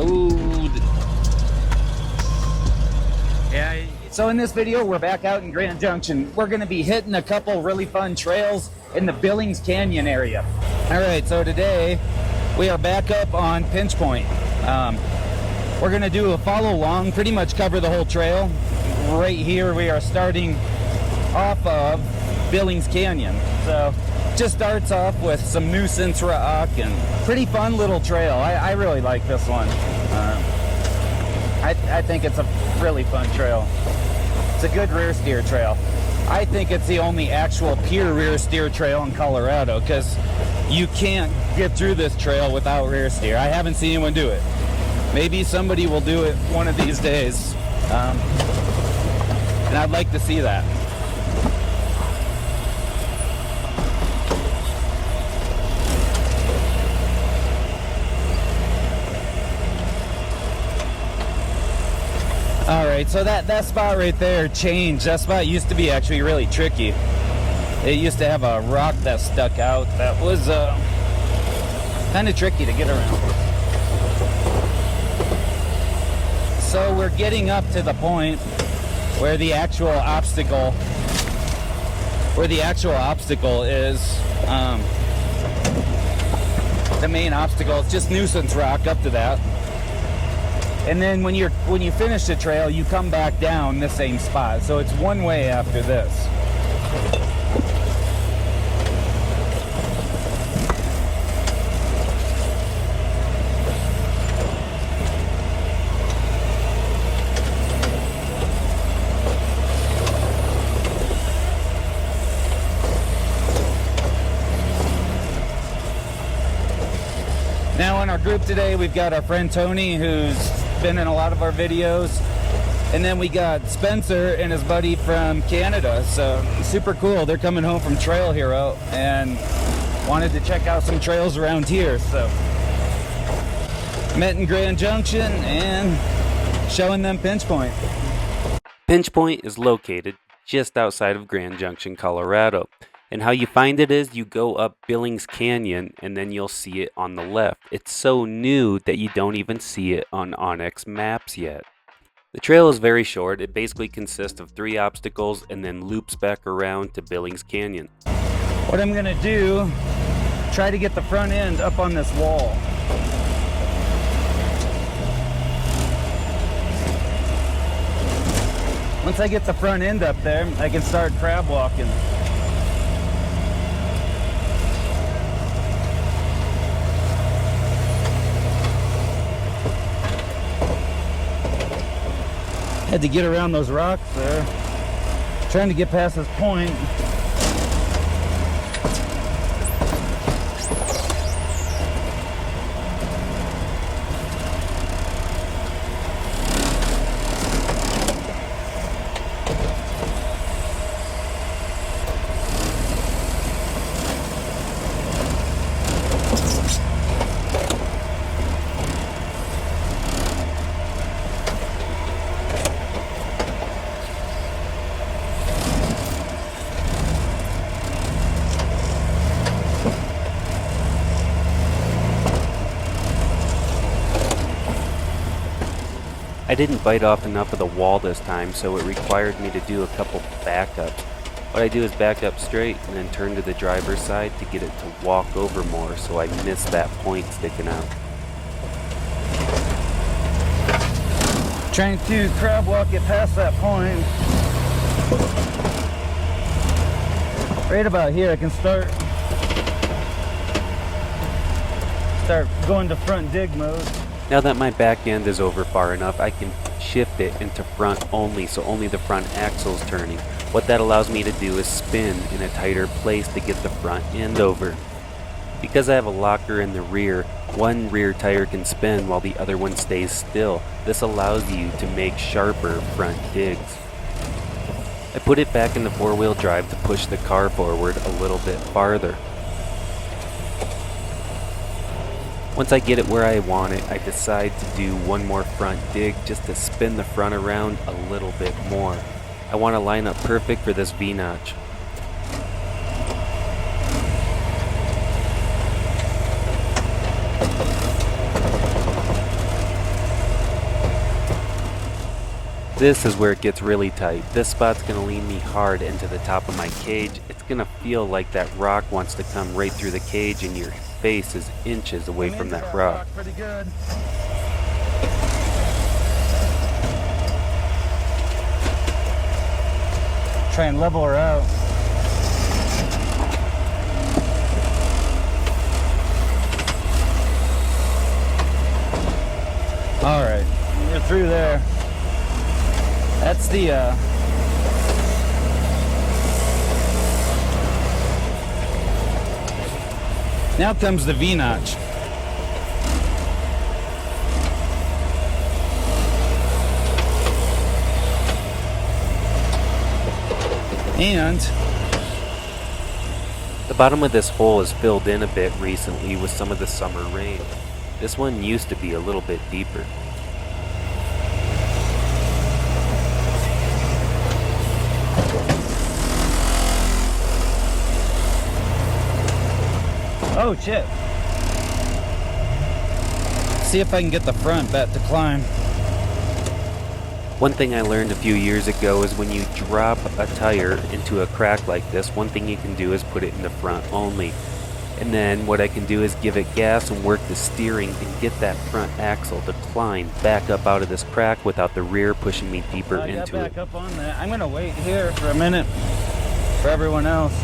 Ooh. Yeah. So in this video, we're back out in Grand Junction. We're going to be hitting a couple really fun trails in the Billings Canyon area. All right, so today we are back up on Pinch Point. We're going to do a follow along, pretty much cover the whole trail. Right here, we are starting off of Billings Canyon. So just starts off with some nuisance rock and pretty fun little trail. I really like this one. I think it's a really fun trail. It's a good rear steer trail. I think it's the only actual pure rear steer trail in Colorado, because you can't get through this trail without rear steer. I haven't seen anyone do it. Maybe somebody will do it one of these days, and I'd like to see that. Alright, so that spot right there changed. That spot used to be actually really tricky. It used to have a rock that stuck out that was kind of tricky to get around. So we're getting up to the point where the actual obstacle is. The main obstacle is just nuisance rock up to that. And then when you finish the trail, you come back down the same spot. So it's one way after this. Now in our group today, we've got our friend Tony, who's been in a lot of our videos, and then we got Spencer and his buddy from Canada. So super cool. They're coming home from Trail Hero and wanted to check out some trails around here. So met in Grand Junction and showing them Pinch Point. Pinch Point is located just outside of Grand Junction, Colorado. And how you find it is you go up Billings Canyon and then you'll see it on the left. It's so new that you don't even see it on Onyx maps yet. The trail is very short. It basically consists of 3 obstacles and then loops back around to Billings Canyon. What I'm gonna do, try to get the front end up on this wall. Once I get the front end up there, I can start crab walking. Had to get around those rocks there. Trying to get past this point. I didn't bite off enough of the wall this time, so it required me to do a couple backups. What I do is back up straight and then turn to the driver's side to get it to walk over more, so I miss that point sticking out. Trying to crab walk it past that point. Right about here I can start going to front dig mode. Now that my back end is over far enough, I can shift it into front only, so only the front axle's turning. What that allows me to do is spin in a tighter place to get the front end over. Because I have a locker in the rear, one rear tire can spin while the other one stays still. This allows you to make sharper front digs. I put it back in the 4-wheel drive to push the car forward a little bit farther. Once I get it where I want it, I decide to do one more front dig just to spin the front around a little bit more. I want to line up perfect for this V-notch. This is where it gets really tight. This spot's going to lean me hard into the top of my cage. It's going to feel like that rock wants to come right through the cage and your face is inches away from that rock. Pretty good. Try and level her out. All right, we're through there. That's the now comes the V-notch. And the bottom of this hole is filled in a bit recently with some of the summer rain. This one used to be a little bit deeper. oh shit. See if I can get the front back to climb. One thing I learned a few years ago is when you drop a tire into a crack like this, one thing you can do is put it in the front only. And then what I can do is give it gas and work the steering and get that front axle to climb back up out of this crack without the rear pushing me deeper into back it. up on that. I'm gonna wait here for a minute for everyone else.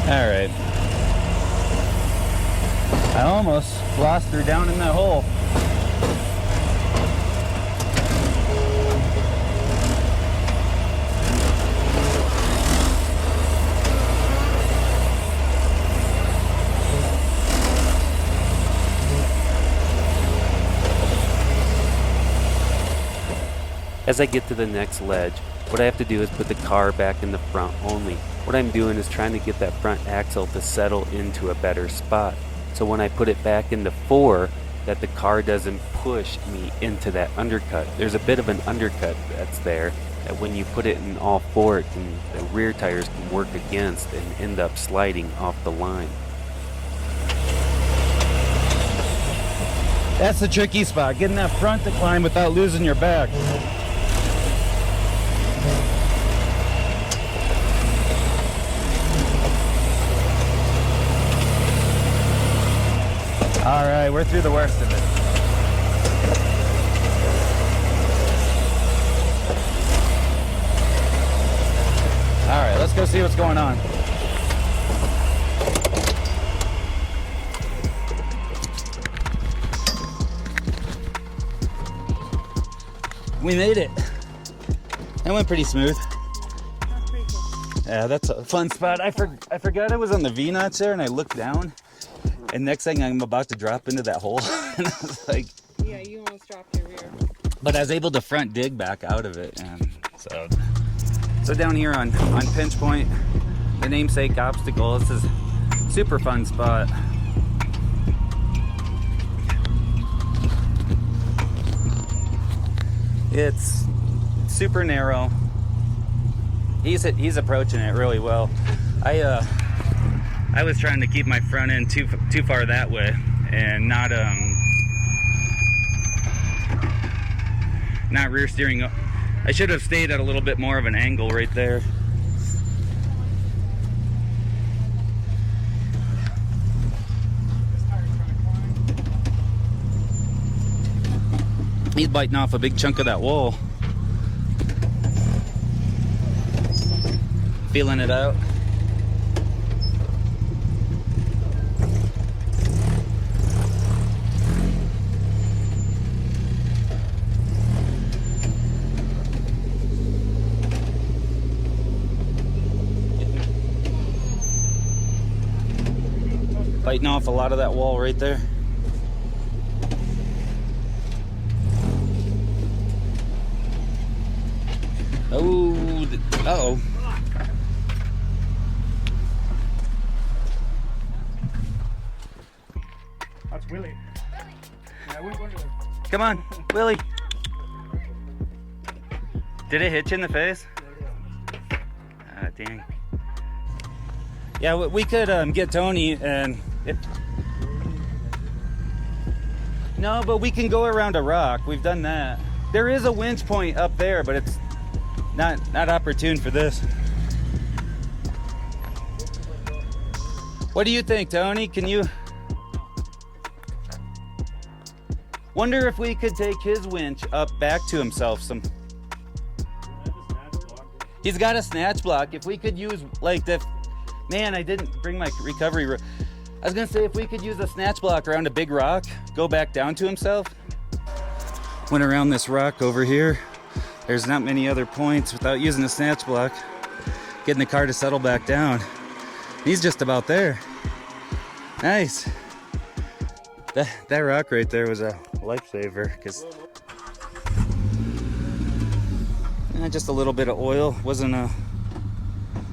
All right. I almost lost her down in that hole. As I get to the next ledge, what I have to do is put the car back in the front only. What I'm doing is trying to get that front axle to settle into a better spot. So when I put it back into 4, that the car doesn't push me into that undercut. There's a bit of an undercut that's there that when you put it in all 4, the rear tires can work against and end up sliding off the line. That's the tricky spot, getting that front to climb without losing your back. All right, we're through the worst of it. All right, let's go see what's going on. We made it. That went pretty smooth. Yeah, that's a fun spot. I forgot I was on the V-notch there, and I looked down. And next thing I'm about to drop into that hole. And I was like... Yeah, you almost dropped your rear. But I was able to front dig back out of it. And so down here on Pinch Point, the namesake obstacle, this is a super fun spot. It's super narrow. He's approaching it really well. I was trying to keep my front end too far that way and not rear steering. I should have stayed at a little bit more of an angle right there. He's biting off a big chunk of that wall. Feeling it out. Biting off a lot of that wall right there. Oh, uh-oh. That's Willie. Yeah, I wouldn't go to the... Come on, Willie. Did it hit you in the face? Ah, dang. Yeah, we could get Tony and... No, but we can go around a rock. We've done that. There is a winch point up there, but it's not opportune for this. What do you think, Tony? Can you... Wonder if we could take his winch up back to himself some... He's got a snatch block. If we could use like the... Man, I didn't bring my recovery... I was gonna say if we could use a snatch block around a big rock, go back down to himself. Went around this rock over here. There's not many other points without using a snatch block. Getting the car to settle back down. He's just about there. Nice. That rock right there was a lifesaver because just a little bit of oil.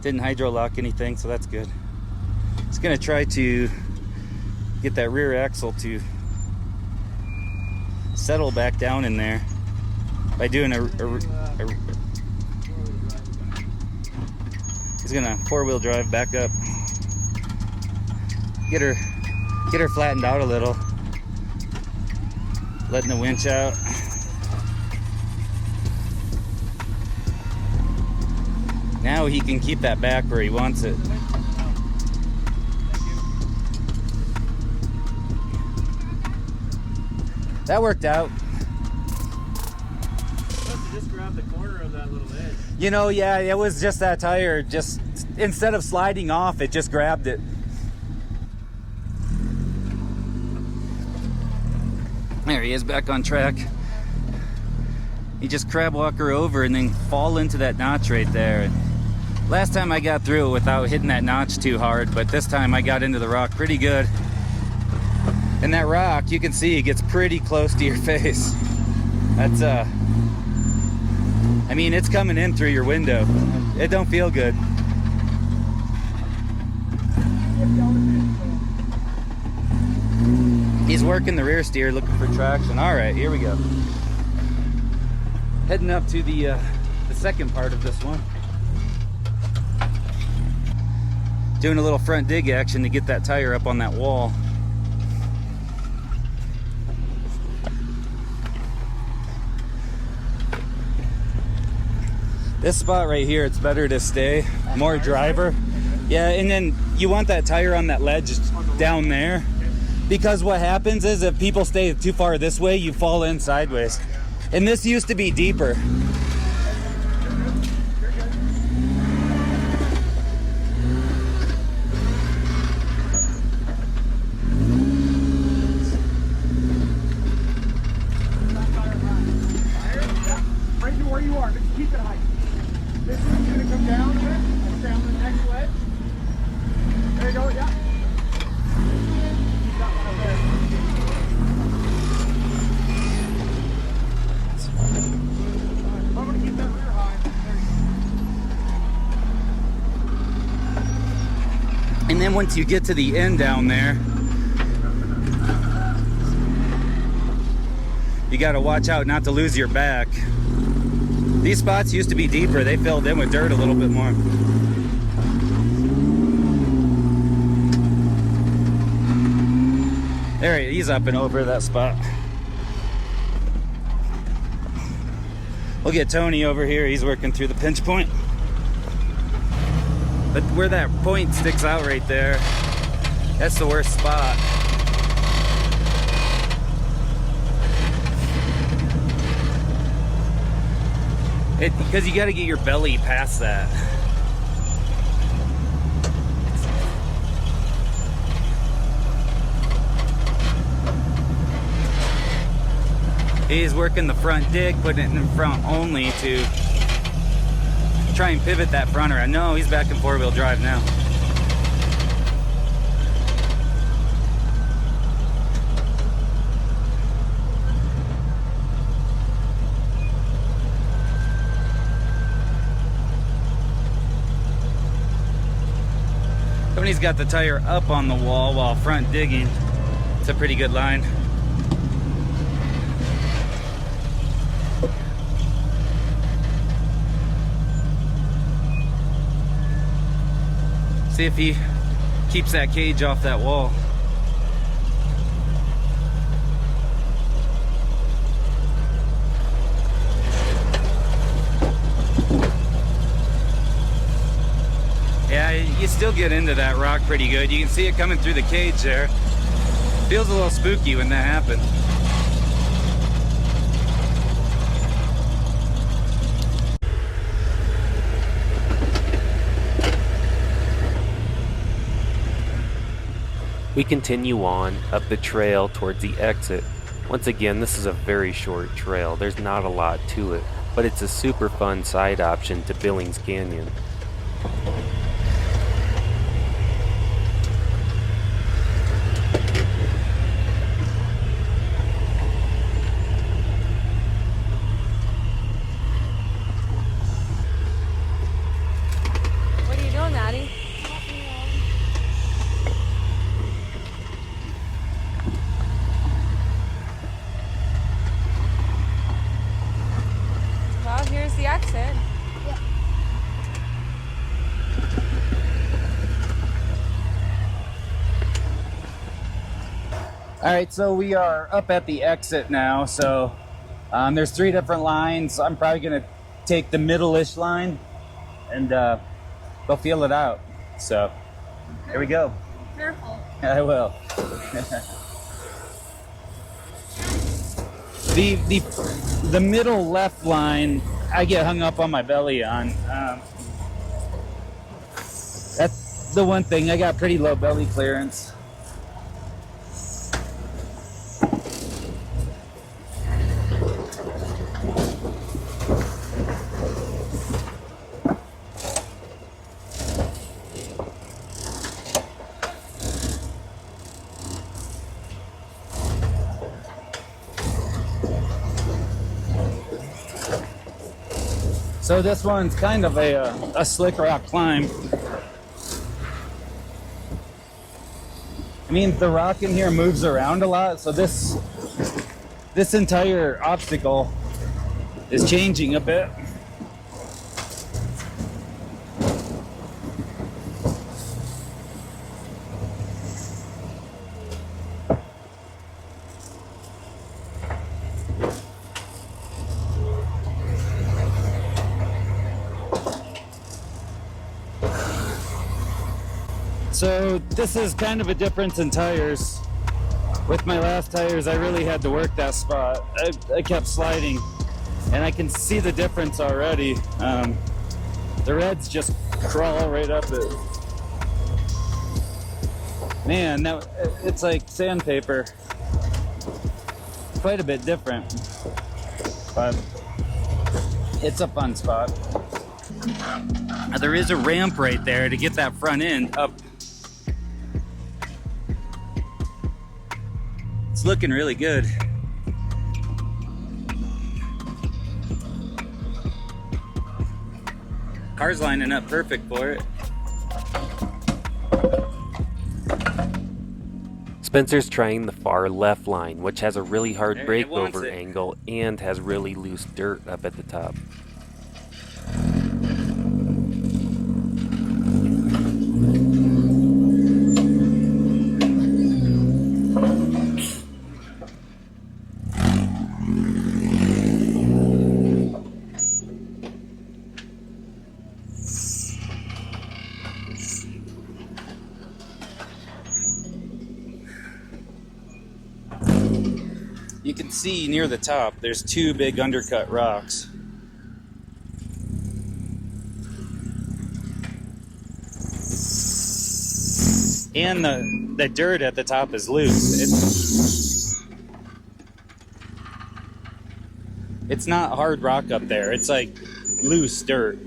Didn't hydro lock anything, so that's good. Just gonna try to get that rear axle to settle back down in there by doing he's gonna four-wheel drive back up, get her flattened out a little, letting the winch out. Now he can keep that back where he wants it. That worked out. Just grab the corner of that little edge. You know, yeah, it was just that tire. Just instead of sliding off, it just grabbed it. There he is, back on track. You just crab walk her over and then fall into that notch right there. Last time I got through it without hitting that notch too hard, but this time I got into the rock pretty good. And that rock, you can see, it gets pretty close to your face. That's I mean, it's coming in through your window. It don't feel good. He's working the rear steer, looking for traction. All right, here we go. Heading up to the second part of this one. Doing a little front dig action to get that tire up on that wall. This spot right here, it's better to stay more driver. Yeah, and then you want that tire on that ledge down there, because what happens is if people stay too far this way, you fall in sideways. And this used to be deeper. Right to where you are, just keep it high. This one's gonna come down a bit, and stay on the next ledge. There you go, yeah. Keep that one up there. I'm gonna keep that rear high. There you go. And then once you get to the end down there, you gotta watch out not to lose your back. These spots used to be deeper. They filled in with dirt a little bit more. There he's up and over that spot. We'll get Tony over here. He's working through the pinch point. But where that point sticks out right there, that's the worst spot. Because you got to get your belly past that. He's working the front dig, putting it in front only to try and pivot that front around. No, he's back in four-wheel drive now. Tony's got the tire up on the wall while front digging. It's a pretty good line. See if he keeps that cage off that wall. Yeah, you still get into that rock pretty good. You can see it coming through the cage there. Feels a little spooky when that happens. We continue on up the trail towards the exit. Once again, this is a very short trail. There's not a lot to it, but it's a super fun side option to Billings Canyon. What are you doing, Maddie? Well, here's the exit. All right, so we are up at the exit now. So there's 3 different lines. I'm probably gonna take the middle-ish line and go feel it out. So here we go. Careful. I will. The middle left line, I get hung up on my belly on. That's the one thing. I got pretty low belly clearance. So this one's kind of a slick rock climb. I mean, the rock in here moves around a lot, so this entire obstacle is changing a bit. So this is kind of a difference in tires. With my last tires, I really had to work that spot. I kept sliding, and I can see the difference already. The reds just crawl right up it. Man, it's like sandpaper. Quite a bit different, but it's a fun spot. There is a ramp right there to get that front end up. It's looking really good. Car's lining up perfect for it. Spencer's trying the far left line, which has a really hard There, it wants breakover it. angle and has really loose dirt up at the top. You can see near the top, there's 2 big undercut rocks. And the dirt at the top is loose. It's not hard rock up there. It's like loose dirt.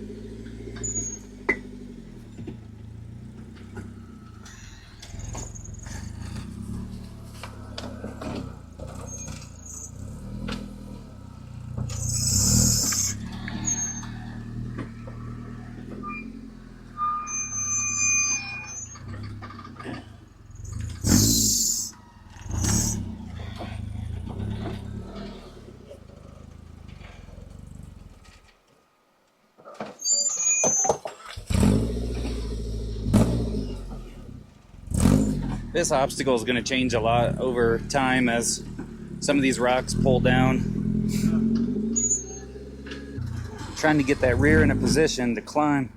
This obstacle is going to change a lot over time as some of these rocks pull down. Trying to get that rear in a position to climb.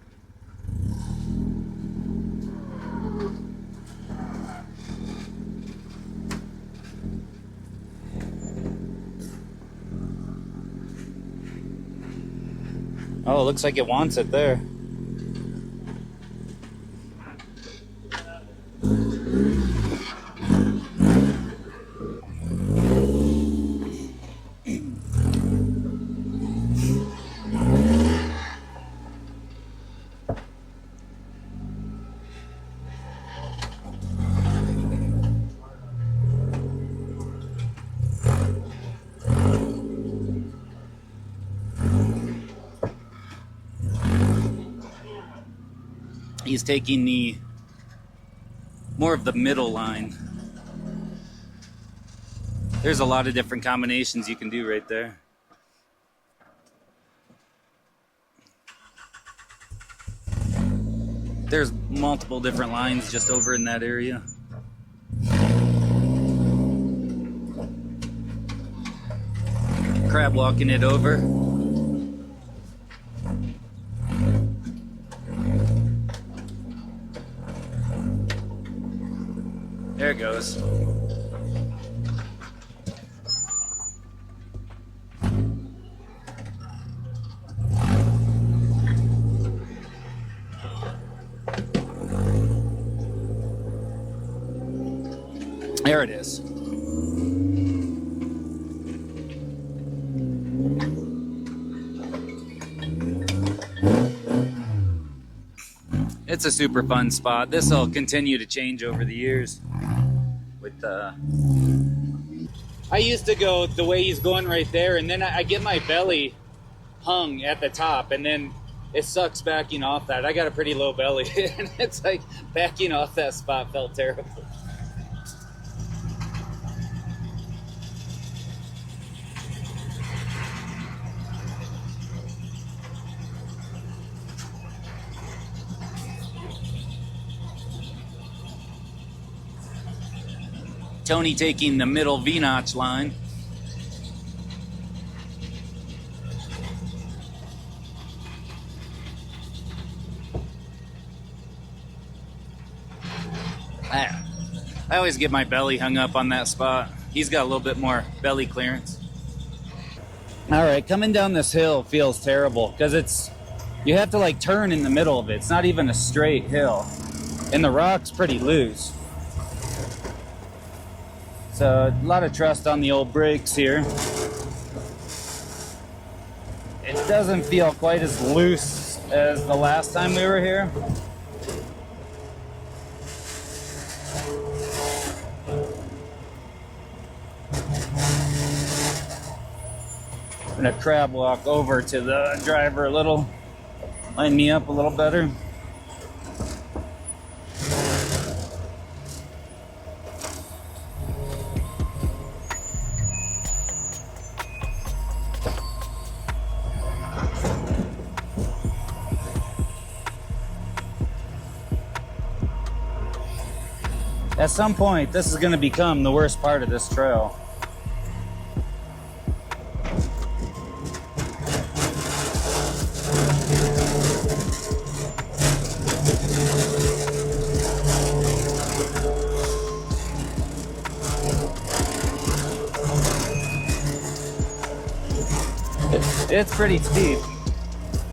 Oh, it looks like it wants it there. He's taking the more of the middle line. There's a lot of different combinations you can do right there. There's multiple different lines just over in that area. Crab walking it over. There it goes. There it is. It's a super fun spot. This will continue to change over the years. I used to go the way he's going right there, and then I get my belly hung at the top, and then it sucks backing off that. I got a pretty low belly, and it's like backing off that spot felt terrible. Tony taking the middle V-notch line. I always get my belly hung up on that spot. He's got a little bit more belly clearance. All right, coming down this hill feels terrible because you have to like turn in the middle of it. It's not even a straight hill, and the rock's pretty loose. So a lot of trust on the old brakes here. It doesn't feel quite as loose as the last time we were here. I'm gonna crab walk over to the driver a little, line me up a little better. At some point, this is going to become the worst part of this trail. It's pretty steep.